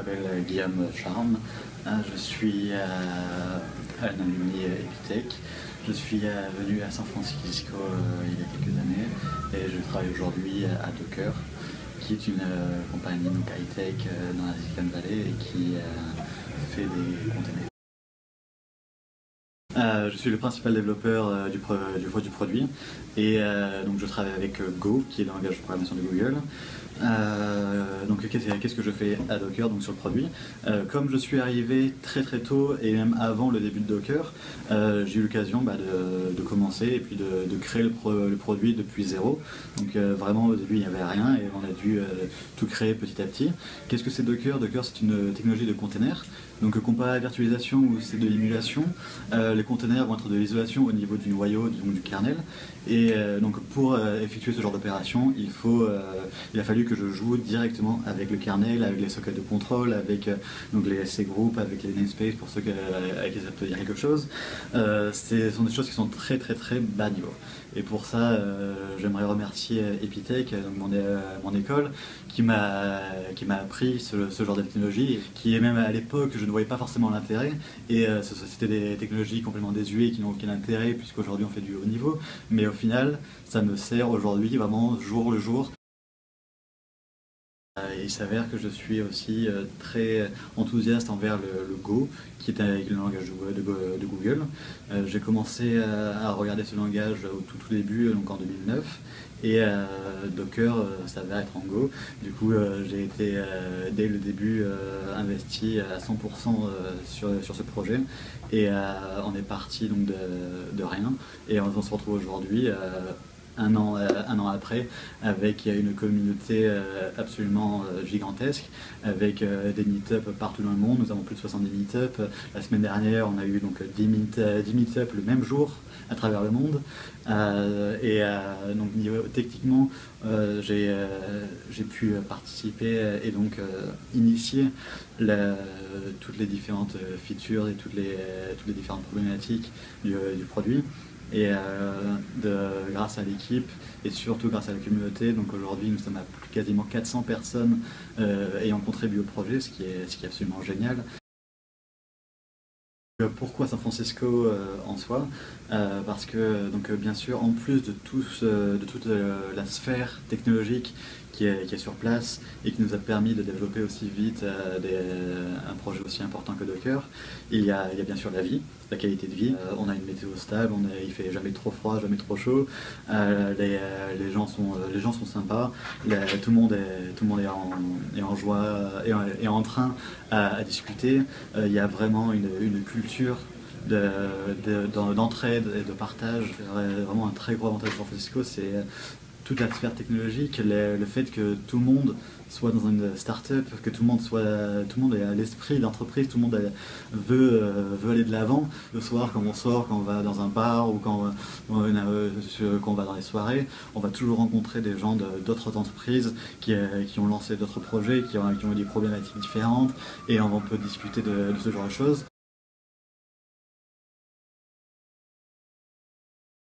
m'appelle Guillaume Charme, je suis un alumni Epitech. Je suis venu à San Francisco il y a quelques années et je travaille aujourd'hui à Docker, qui est une compagnie high-tech dans la Silicon Valley et qui fait des containers. Je suis le principal développeur du produit et donc je travaille avec Go, qui est le langage de programmation de Google. Donc qu'est-ce que je fais à Docker donc sur le produit? Comme je suis arrivé très tôt et même avant le début de Docker, j'ai eu l'occasion de commencer et puis de créer le produit depuis zéro. Donc vraiment au début il n'y avait rien et on a dû tout créer petit à petit. Qu'est-ce que c'est Docker? Docker c'est une technologie de container. Donc comparé à la virtualisation où c'est de l'émulation, les containers vont être de l'isolation au niveau du noyau, donc du kernel. Et donc pour effectuer ce genre d'opération, il a fallu que je joue directement avec le kernel, avec les sockets de contrôle, avec donc les SC groups, avec les namespaces pour ceux avec qui ça peut dire quelque chose. Ce sont des choses qui sont très bas niveau. Et pour ça, j'aimerais remercier Epitech, donc mon école, qui m'a appris ce genre de technologie, qui est même à l'époque, je ne voyais pas forcément l'intérêt, et c'était des technologies complètement désuées qui n'ont aucun intérêt, puisqu'aujourd'hui on fait du haut niveau, mais au final, ça me sert aujourd'hui vraiment jour le jour. Il s'avère que je suis aussi très enthousiaste envers le Go, qui est le langage de Google. J'ai commencé à regarder ce langage au tout début, donc en 2009, et Docker s'avère être en Go. Du coup, j'ai été dès le début investi à 100% sur ce projet, et on est parti donc de rien, et on se retrouve aujourd'hui. Un an après, avec une communauté absolument gigantesque, avec des meet-up partout dans le monde. Nous avons plus de 70 meet-up. La semaine dernière, on a eu donc 10 meet-up le même jour à travers le monde. Donc techniquement, j'ai pu participer et donc initier toutes les différentes features et toutes les différentes problématiques du produit. Et grâce à l'équipe et surtout grâce à la communauté, donc aujourd'hui nous sommes à quasiment 400 personnes ayant contribué au projet, ce qui est absolument génial. Pourquoi San Francisco en soi? Parce que donc, bien sûr, en plus de toute la sphère technologique qui est sur place et qui nous a permis de développer aussi vite un projet aussi important que Docker, il y a bien sûr la vie, la qualité de vie. On a une météo stable, il fait jamais trop froid, jamais trop chaud. Les gens sont sympas. Tout le monde est en joie et en train à discuter. Il y a vraiment une culture d'entraide et de partage. Vraiment un très gros avantage de San Francisco, c'est toute la sphère technologique, le fait que tout le monde soit dans une start-up, que tout le monde ait l'esprit d'entreprise, tout le monde veut aller de l'avant. Le soir, quand on sort, quand on va dans un bar ou quand on va dans les soirées, on va toujours rencontrer des gens d'autres entreprises qui ont lancé d'autres projets, qui ont eu des problématiques différentes, et on peut discuter de ce genre de choses.